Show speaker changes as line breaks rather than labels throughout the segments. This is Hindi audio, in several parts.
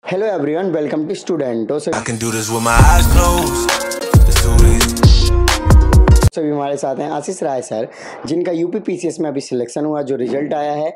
Hello everyone, welcome to Studento।
I can do this with my eyes closed. It's too easy.
सभी हमारे साथ हैं आशीष राय सर, जिनका यूपी पीसीएस में अभी सिलेक्शन हुआ, जो रिजल्ट आया है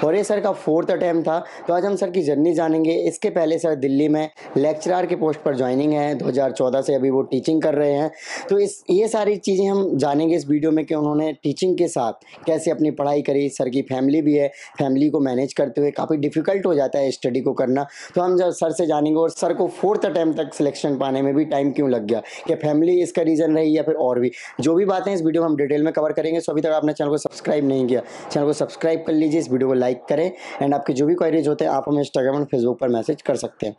और ये सर का 4th अटैम्प्ट था। तो आज हम सर की जर्नी जानेंगे। इसके पहले सर दिल्ली में लेक्चरर के पोस्ट पर ज्वाइनिंग है, 2014 से अभी वो टीचिंग कर रहे हैं। तो ये सारी चीज़ें हम जानेंगे इस वीडियो में कि उन्होंने टीचिंग के साथ कैसे अपनी पढ़ाई करी। सर की फैमिली भी है, फैमिली को मैनेज करते हुए काफ़ी डिफ़िकल्ट हो जाता है स्टडी को करना। तो हम जब सर से जानेंगे और सर को 4th अटैम्प्ट तक सिलेक्शन पाने में भी टाइम क्यों लग गया, क्या फैमिली इसका रीज़न रही या फिर और भी जो भी बातें इस वीडियो में हम डिटेल में कवर करेंगे। सो अभी तक आपने चैनल को सब्सक्राइब नहीं किया, चैनल को सब्सक्राइब कर लीजिए, इस वीडियो को लाइक करें एंड आपके जो भी क्वेरीज होते हैं आप हमें इंस्टाग्राम और फेसबुक पर मैसेज कर सकते हैं।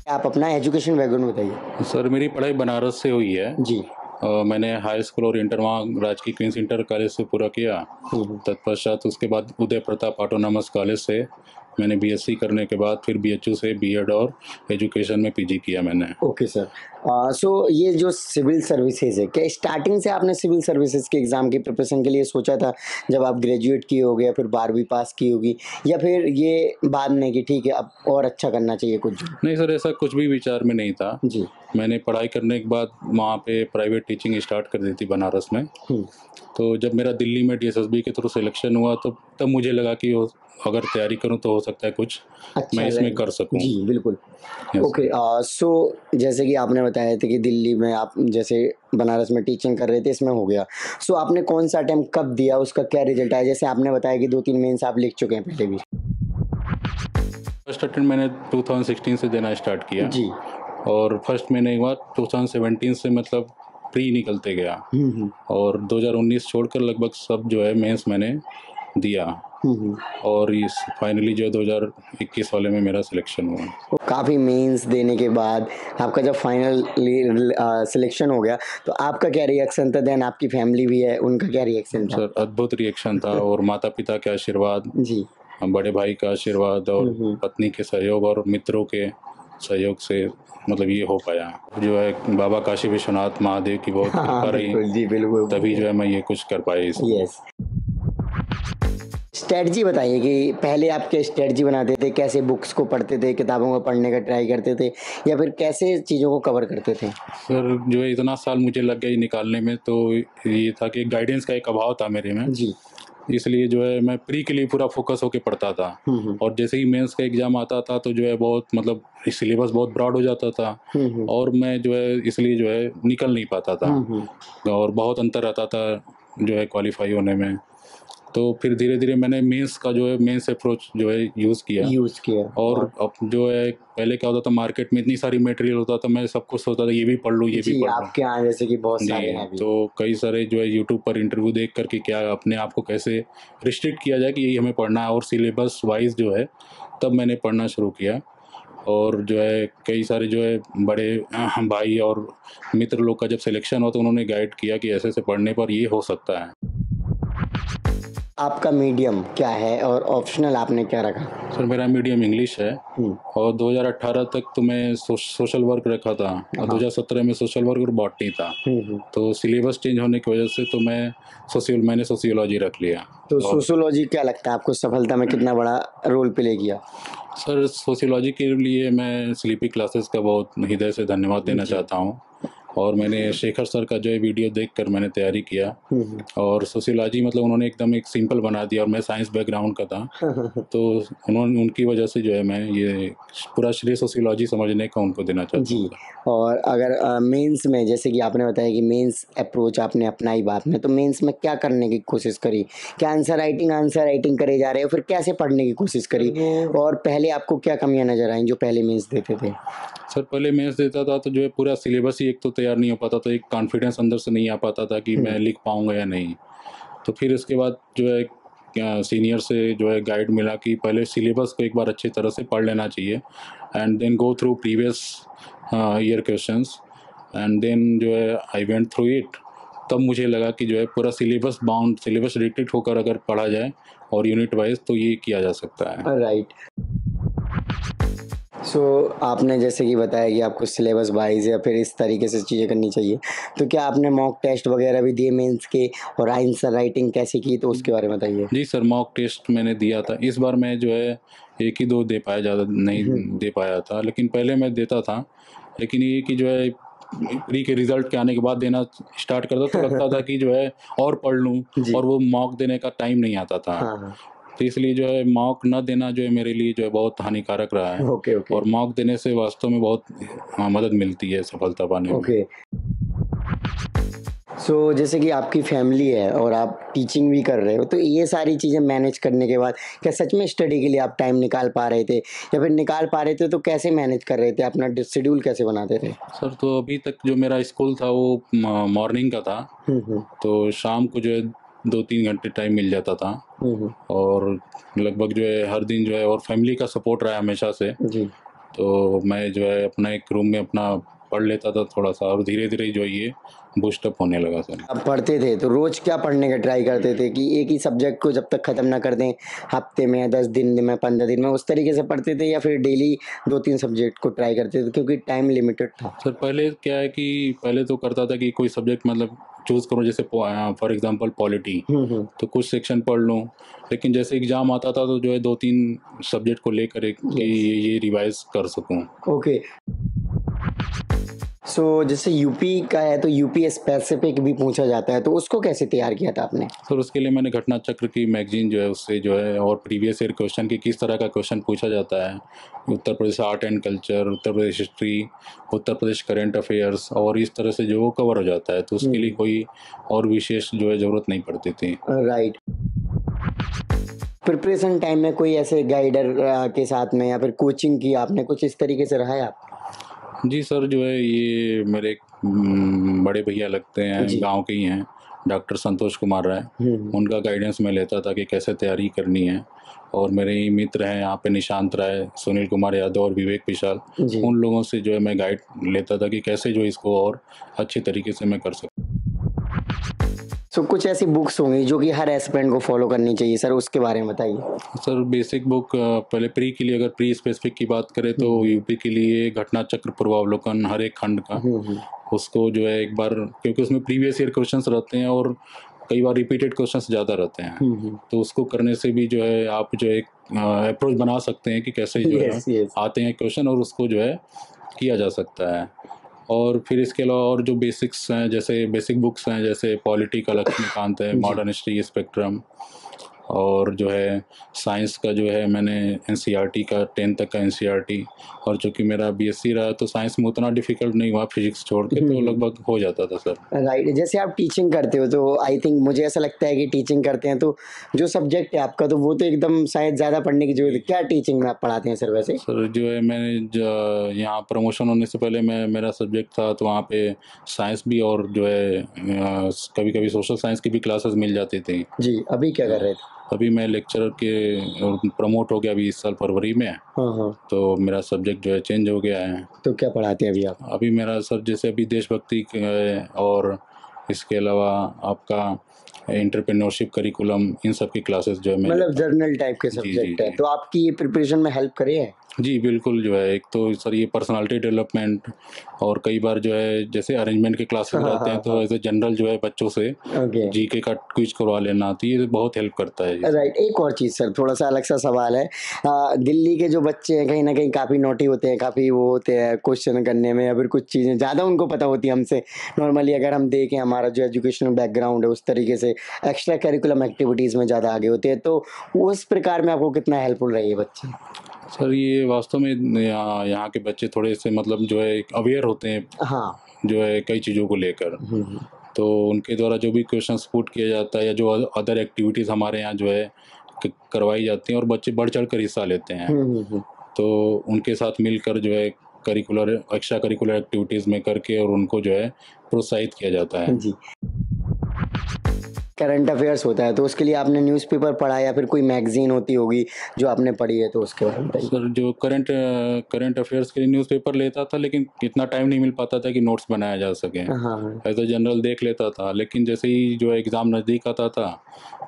आप अपना एजुकेशन बैकग्राउंड बताइए।
सर मेरी पढ़ाई बनारस से हुई है
जी।
मैंने हाई स्कूल और इंटर वहाँ राजकीय क्वींस इंटर कॉलेज से पूरा किया। तत्पश्चात उसके बाद उदय प्रताप ऑटोनॉमस कॉलेज से मैंने बीएससी करने के बाद फिर बीएचयू से बीएड और एजुकेशन में पीजी किया मैंने।
Okay sir. सो ये जो सिविल सर्विसेज है, क्या स्टार्टिंग से आपने सिविल सर्विसेज के एग्ज़ाम की प्रिपरेशन के लिए सोचा था जब आप ग्रेजुएट किए होगे या फिर 12वीं पास की होगी, या फिर ये बाद में कि ठीक है अब और अच्छा करना चाहिए कुछ?
नहीं सर, ऐसा कुछ भी विचार में नहीं था
जी।
मैंने पढ़ाई करने के बाद वहाँ पे प्राइवेट टीचिंग स्टार्ट कर दी थी बनारस में। तो जब मेरा दिल्ली में डीएसएसबी के थ्रू सिलेक्शन हुआ तो तब मुझे लगा कि अगर तैयारी करूं तो हो सकता है कुछ
अच्छा
मैं इसमें कर सकूं।
जी बिल्कुल।
Yes.
ओके। सो जैसे कि आपने बताया था कि दिल्ली में आप जैसे बनारस में टीचिंग कर रहे थे, इसमें हो गया। सो आपने कौन सा अटेम्प्ट कब दिया, उसका क्या रिजल्ट आया? जैसे आपने बताया कि 2-3 मेंस आप लिख चुके हैं पहले भी।
फर्स्ट अटेम्प्ट मैंने 2016 से देना स्टार्ट किया
जी।
और फर्स्ट मैंने एक बार 2017 से मतलब प्री निकलते गया और 2019 छोड़कर लगभग सब जो है मेंस मैंने दिया और इस फाइनली जो है 2021 वाले में मेरा सिलेक्शन हुआ।
काफ़ी मेंस देने के बाद आपका जब फाइनल सिलेक्शन हो गया तो आपका क्या रिएक्शन था? देन आपकी फैमिली भी है, उनका क्या रिएक्शन था?
सर अद्भुत रिएक्शन था और माता पिता के आशीर्वाद,
जी,
बड़े भाई का आशीर्वाद और पत्नी के सहयोग और मित्रों के सहयोग से मतलब ये हो पाया। जो है बाबा काशी विश्वनाथ महादेव की बहुत कृपा रही,
जी बिल्कुल,
तभी जो है मैं ये कुछ कर पाया इसमें।
यस। स्ट्रेटजी बताइए कि पहले आप क्या स्ट्रेटजी बनाते थे, कैसे बुक्स को पढ़ते थे, किताबों को पढ़ने का ट्राई करते थे या फिर कैसे चीज़ों को कवर करते थे?
सर जो है इतना साल मुझे लग गया ये निकालने में, तो ये था कि गाइडेंस का एक अभाव था मेरे में।
जी।
इसलिए जो है मैं प्री के लिए पूरा फोकस होके पढ़ता था और जैसे ही मेंस का एग्जाम आता था तो जो है बहुत मतलब सिलेबस बहुत ब्रॉड हो जाता था और मैं जो है इसलिए जो है निकल नहीं पाता था और बहुत अंतर आता था जो है क्वालिफाई होने में। तो फिर धीरे धीरे मैंने मेंस का जो है मेंस अप्रोच जो है यूज़ किया और अब जो है पहले क्या होता था मार्केट में इतनी सारी मटेरियल होता था, मैं सब कुछ सोचता था ये भी पढ़ लूँ ये भी पढ़ लूँ।
आपके यहाँ जैसे कि बहुत सारे हैं
तो कई सारे जो है यूट्यूब पर इंटरव्यू देख करके क्या अपने आप को कैसे रिस्ट्रिक्ट किया जाए कि यही हमें पढ़ना है और सिलेबस वाइज जो है तब मैंने पढ़ना शुरू किया। और जो है कई सारे जो है बड़े भाई और मित्र लोग का जब सिलेक्शन हुआ तो उन्होंने गाइड किया कि ऐसे ऐसे पढ़ने पर ये हो सकता है।
आपका मीडियम क्या है और ऑप्शनल आपने क्या रखा?
सर मेरा मीडियम इंग्लिश है और 2018 तक तो मैं सोशल वर्क रखा था और 2017 में सोशल वर्क और बॉटनी था। तो सिलेबस चेंज होने की वजह से तो मैंने सोशियोलॉजी रख लिया।
तो सोशियोलॉजी क्या लगता है आपको सफलता में कितना बड़ा रोल प्ले किया?
सर सोशियोलॉजी के लिए मैं स्लीपी क्लासेस का बहुत हृदय से धन्यवाद देना चाहता हूँ और मैंने शेखर सर का जो है वीडियो देखकर मैंने तैयारी किया और सोशियोलॉजी मतलब उन्होंने एकदम एक सिंपल बना दिया और मैं साइंस बैकग्राउंड का था तो उनकी वजह से जो है मैं ये पूरा श्रेय सोशियोलॉजी समझने का उनको देना चाहता हूँ।
जी। और अगर मेंस में जैसे कि आपने बताया कि मेंस अप्रोच आपने अपनाई बाद में, तो मेंस में क्या करने की कोशिश करी? क्या आंसर राइटिंग करे जा रहे हो, फिर कैसे पढ़ने की कोशिश करी और पहले आपको क्या कमियां नजर आई जो पहले मेंस देते थे?
सर पहले मेंस देता था तो जो है पूरा सिलेबस ही एक तो तैयार नहीं हो पाता था, एक कॉन्फिडेंस अंदर से नहीं आ पाता था कि मैं लिख पाऊंगा या नहीं। तो फिर इसके बाद जो है सीनियर से जो है गाइड मिला कि पहले सिलेबस को एक बार अच्छी तरह से पढ़ लेना चाहिए and then go through previous year questions and then जो है आई वेंट थ्रू इट। तब मुझे लगा कि जो है पूरा सिलेबस रिस्ट्रिक्ट होकर अगर पढ़ा जाए और यूनिट वाइज तो ये किया जा सकता है।
राइट। सो आपने जैसे कि बताया कि आपको सिलेबस वाइज या फिर इस तरीके से चीज़ें करनी चाहिए, तो क्या आपने मॉक टेस्ट वगैरह भी दिए मेंस के, और आंसर राइटिंग कैसे की, तो उसके बारे में बताइए।
जी सर, मॉक टेस्ट मैंने दिया था। इस बार मैं जो है 1 ही 2 दे पाया, ज़्यादा नहीं दे पाया था, लेकिन पहले मैं देता था। लेकिन ये कि जो है प्री के रिज़ल्ट के आने के बाद देना स्टार्ट करता तो लगता था कि जो है और पढ़ लूँ,
जी।
और वो मॉक देने का टाइम नहीं आता था।
हाँ, हाँ।
तो इसलिए जो है मॉक ना देना जो है मेरे लिए जो है बहुत हानिकारक रहा है।
Okay, okay.
और मॉक देने से वास्तव में बहुत मदद मिलती है सफलता पाने में।
ओके। सो जैसे कि आपकी फैमिली है और आप टीचिंग भी कर रहे हो, तो ये सारी चीज़ें मैनेज करने के बाद क्या सच में स्टडी के लिए आप टाइम निकाल पा रहे थे, या फिर निकाल पा रहे थे तो कैसे मैनेज कर रहे थे, अपना शेड्यूल कैसे बनाते थे?
सर, तो अभी तक जो मेरा स्कूल था वो मॉर्निंग का था, तो शाम को जो है 2-3 घंटे टाइम मिल जाता था। और लगभग जो है हर दिन जो है, और फैमिली का सपोर्ट रहा है हमेशा से,
जी।
तो मैं जो है अपना एक रूम में अपना पढ़ लेता था थोड़ा सा, और धीरे-धीरे जो है ये बूस्ट अप होने लगा सर।
आप पढ़ते थे तो रोज़ क्या पढ़ने का ट्राई करते थे, कि एक ही सब्जेक्ट को जब तक ख़त्म ना कर दें, हफ्ते में, 10 दिन में, 15 दिन में, उस तरीके से पढ़ते थे, या फिर डेली 2-3 सब्जेक्ट को ट्राई करते थे क्योंकि टाइम लिमिटेड था?
सर, पहले क्या है कि पहले तो करता था कि कोई सब्जेक्ट मतलब चूज़ करूँ, जैसे फॉर एग्जांपल पॉलिटी, तो कुछ सेक्शन पढ़ लूँ। लेकिन जैसे एग्ज़ाम आता था तो जो है 2-3 सब्जेक्ट को लेकर एक कि ये रिवाइज़ कर सकूँ।
ओके। सो जैसे यूपी का है तो यूपी स्पेसिफिक भी पूछा जाता है, तो उसको कैसे तैयार किया था आपने?
सर, उसके लिए मैंने घटना चक्र की मैगज़ीन जो है उससे जो है, और प्रीवियस ईयर क्वेश्चन की किस तरह का क्वेश्चन पूछा जाता है, Uttar Pradesh art and culture, Uttar Pradesh history, Uttar Pradesh current affairs, और इस तरह से जो वो कवर हो जाता है, तो उसके लिए कोई और विशेष जो है ज़रूरत नहीं पड़ती थी।
राइट। प्रिपरेशन टाइम में कोई ऐसे गाइडर के साथ में, या फिर कोचिंग की आपने, कुछ इस तरीके से रहा है आप?
जी सर, जो है ये मेरे एक बड़े भैया लगते हैं, गाँव के ही हैं, डॉक्टर संतोष कुमार राय। उनका गाइडेंस मैं लेता था कि कैसे तैयारी करनी है। और मेरे ही मित्र हैं यहाँ पे, निशांत राय, सुनील कुमार यादव और विवेक विशाल। उन लोगों से जो है मैं गाइड लेता था कि कैसे जो इसको और अच्छी तरीके से मैं कर सकूँ।
सो कुछ ऐसी बुक्स होंगी जो कि हर एस्पिरेंट को फॉलो करनी चाहिए सर, उसके बारे में बताइए।
सर, बेसिक बुक पहले प्री के लिए, अगर प्री स्पेसिफिक की बात करें तो यूपी के लिए घटना चक्र पूर्वावलोकन हर एक खंड का, उसको जो है एक बार, क्योंकि उसमें प्रीवियस ईयर क्वेश्चंस रहते हैं और कई बार रिपीटेड क्वेश्चंस ज़्यादा रहते हैं, तो उसको करने से भी जो है आप जो एक अप्रोच बना सकते हैं कि कैसे जो है आते हैं क्वेश्चन, और उसको जो है किया जा सकता है। और फिर इसके अलावा और जो बेसिक्स हैं, जैसे बेसिक बुक्स हैं, जैसे पॉलिटी का लक्ष्मीकांत है, मॉडर्न हिस्ट्री स्पेक्ट्रम, और जो है साइंस का जो है मैंने एनसीईआरटी का 10 तक का एनसीईआरटी, और चूँकि मेरा बीएससी रहा तो साइंस में उतना डिफ़िकल्ट नहीं हुआ फिजिक्स छोड़ के, तो लगभग हो जाता था सर।
राइट। जैसे आप टीचिंग करते हो तो आई थिंक मुझे ऐसा लगता है कि टीचिंग करते हैं तो जो सब्जेक्ट है आपका, तो वो तो एकदम शायद ज़्यादा पढ़ने की ज़रूरत है। क्या टीचिंग में आप पढ़ाते हैं सर वैसे?
सर, जो है मैंने यहाँ प्रमोशन होने से पहले मेरा सब्जेक्ट था, तो वहाँ पे साइंस भी, और जो है कभी कभी सोशल साइंस की भी क्लासेस मिल जाती थी।
जी। अभी क्या कर रहे थे?
अभी मैं लेक्चरर के प्रमोट हो गया अभी इस साल फरवरी में।
हाँ।
तो मेरा सब्जेक्ट जो है चेंज हो गया है।
तो क्या पढ़ाते हैं अभी आप?
अभी मेरा सर जैसे अभी देशभक्ति और इसके अलावा आपका एंटरप्रेन्योरशिप करिकुलम, इन सब की क्लासेस जो है मैं
मतलब जर्नल टाइप के सब्जेक्ट है, तो आपकी ये प्रिपरेशन में हेल्प करे है?
जी बिल्कुल। जो है एक तो सर ये पर्सनालिटी डेवलपमेंट, और कई बार जो है जैसे अरेंजमेंट के क्लासेस रहते हैं तो एज जनरल जो है बच्चों से जीके का क्विज करवा लेना, तो ये बहुत हेल्प करता है।
राइट। एक और चीज़ सर, थोड़ा सा अलग सा सवाल है। दिल्ली के जो बच्चे हैं कहीं ना कहीं काफ़ी नोटी होते हैं, काफ़ी वो होते हैं क्वेश्चन करने में, या फिर कुछ चीज़ें ज़्यादा उनको पता होती है हमसे। नॉर्मली अगर हम देखें हमारा जो एजुकेशनल बैकग्राउंड है उस तरीके से एक्स्ट्रा करिकुलम एक्टिविटीज़ में ज़्यादा आगे होते हैं, तो उस प्रकार में आपको कितना हेल्पफुल रही है बच्चे?
सर, ये वास्तव में यहाँ के बच्चे थोड़े से मतलब जो है अवेयर होते हैं,
हाँ,
जो है कई चीज़ों को लेकर। तो उनके द्वारा जो भी क्वेश्चंस पुट किया जाता है, या जो अदर एक्टिविटीज़ हमारे यहाँ जो है करवाई जाती हैं, और बच्चे बढ़ चढ़ कर हिस्सा लेते हैं। तो उनके साथ मिलकर जो है एक्स्ट्रा करिकुलर एक्टिविटीज़ में करके, और उनको जो है प्रोत्साहित किया जाता है।
जी। करंट अफेयर्स होता है, तो उसके लिए आपने न्यूज़पेपर पढ़ा या फिर कोई मैगज़ीन होती होगी जो आपने पढ़ी है, तो उसके बारे में बताइए?
सर जो करंट अफेयर्स के लिए न्यूज़पेपर लेता था, लेकिन इतना टाइम नहीं मिल पाता था कि नोट्स बनाया जा सके।
हाँ, हाँ।
एज़ अ जनरल देख लेता था, लेकिन जैसे ही जो है एग्ज़ाम नज़दीक आता था,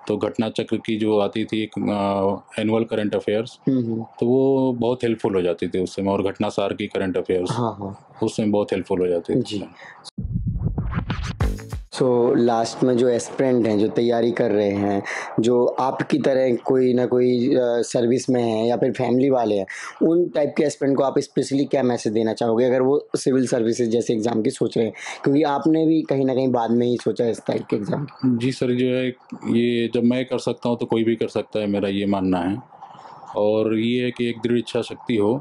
तो घटना चक्र की जो आती थी एक एनुअल करंट अफेयर्स, तो वो बहुत हेल्पफुल हो जाती थी उस समय, और घटनासार की करंट अफेयर्स
हाँ, हाँ।
उस समय बहुत हेल्पफुल हो जाती थी।
जी। सो लास्ट में जो एस्पिरेंट हैं, जो तैयारी कर रहे हैं, जो आपकी तरह कोई ना कोई सर्विस में हैं या फिर फैमिली वाले हैं, उन टाइप के एस्पिरेंट को आप स्पेशली क्या मैसेज देना चाहोगे अगर वो सिविल सर्विसेज जैसे एग्ज़ाम की सोच रहे हैं? क्योंकि आपने भी कहीं न कहीं बाद में ही सोचा इस टाइप के एग्ज़ाम की।
जी सर, जो है ये जब मैं कर सकता हूँ तो कोई भी कर सकता है, मेरा ये मानना है। और ये है कि एक दृढ़ इच्छा शक्ति हो,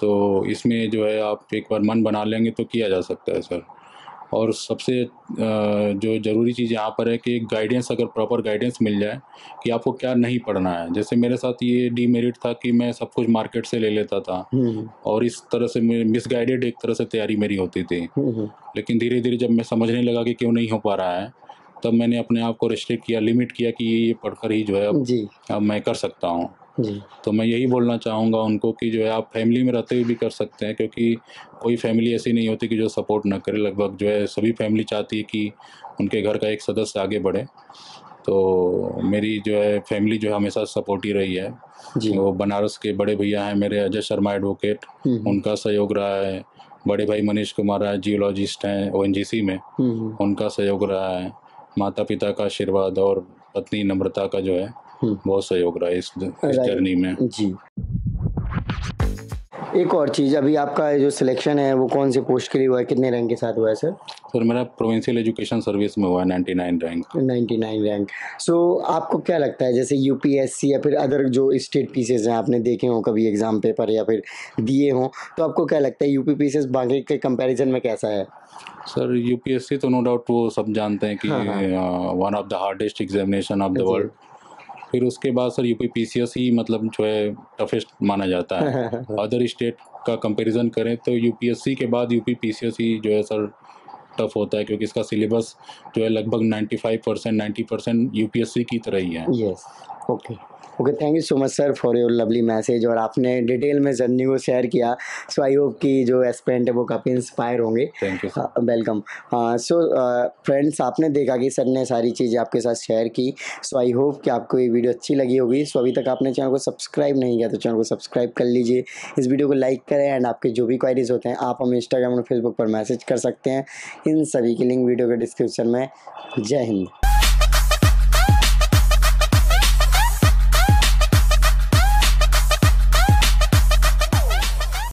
तो इसमें जो है आप एक बार मन बना लेंगे तो किया जा सकता है सर। और सबसे जो ज़रूरी चीज़ यहाँ पर है कि एक गाइडेंस, अगर प्रॉपर गाइडेंस मिल जाए कि आपको क्या नहीं पढ़ना है। जैसे मेरे साथ ये डीमेरिट था कि मैं सब कुछ मार्केट से ले लेता था, और इस तरह से मैं मिसगाइडेड एक तरह से तैयारी मेरी होती थी। लेकिन धीरे-धीरे जब मैं समझने लगा कि क्यों नहीं हो पा रहा है, तब मैंने अपने आप को रिस्ट्रिक्ट किया, लिमिट किया कि ये पढ़कर ही जो है
जी,
अब मैं कर सकता हूँ।
जी।
तो मैं यही बोलना चाहूँगा उनको कि जो है आप फैमिली में रहते हुए भी कर सकते हैं, क्योंकि कोई फैमिली ऐसी नहीं होती कि जो सपोर्ट ना करे। लगभग जो है सभी फैमिली चाहती है कि उनके घर का एक सदस्य आगे बढ़े। तो मेरी जो है फैमिली जो है हमेशा सपोर्ट ही रही है।
जी।
वो बनारस के बड़े भैया हैं मेरे, अजय शर्मा एडवोकेट, उनका सहयोग रहा है। बड़े भाई मनीष कुमार है, जियोलॉजिस्ट हैं ओएनजीसी में, उनका सहयोग रहा है। माता-पिता का आशीर्वाद और पत्नी नम्रता का जो है बहुत सहयोग रहा है इस
राइट।
जर्नी में।
जी। एक और चीज़, अभी आपका जो सिलेक्शन है वो कौन-सी पोस्ट के लिए हुआ है? कितने रैंक के साथ हुआ है सर?
सर मेरा प्रोविंशियल एजुकेशन सर्विस में हुआ है 99 रैंक।
99 रैंक। सो आपको क्या लगता है जैसे यूपीएससी या फिर अदर जो स्टेट पीसीएस हैं, आपने देखे हों कभी एग्ज़ाम पेपर या फिर दिए हों, तो आपको क्या लगता है यूपी पीसीएस बाकी के कंपैरिज़न में कैसा है?
सर यूपीएससी तो नो डाउट वो सब जानते हैं कि
हाँ, हाँ।
One of the hardest examination of the
जी।
वर्ल्ड। फिर उसके बाद सर यूपी पीसीएस ही मतलब जो है टफेस्ट माना जाता है। अदर स्टेट का कंपैरिजन करें तो यूपीएससी के बाद यूपी पीसीएस ही जो है सर टफ होता है, क्योंकि इसका सिलेबस जो है लगभग 95% 90% यूपीएससी की तरह ही है।
Yes. Okay. Okay, thank you so much sir for your lovely message, और आपने डिटेल में जर्नी को शेयर किया। सो आई होप कि जो एस्पिरेंट है वो काफ़ी इंस्पायर होंगे।
Thank you sir.
Welcome. So friends, आपने देखा कि सर ने सारी चीज़ें आपके साथ शेयर की। सो आई होप कि आपको ये वीडियो अच्छी लगी होगी। सो अभी तक आपने चैनल को सब्सक्राइब नहीं किया तो चैनल को सब्सक्राइब कर लीजिए, इस वीडियो को लाइक करें, एंड आपके जो भी क्वारीज होते हैं आप हमें इंस्टाग्राम और फेसबुक पर मैसेज कर सकते हैं। इन सभी की लिंक वीडियो के डिस्क्रिप्शन में। जय हिंद।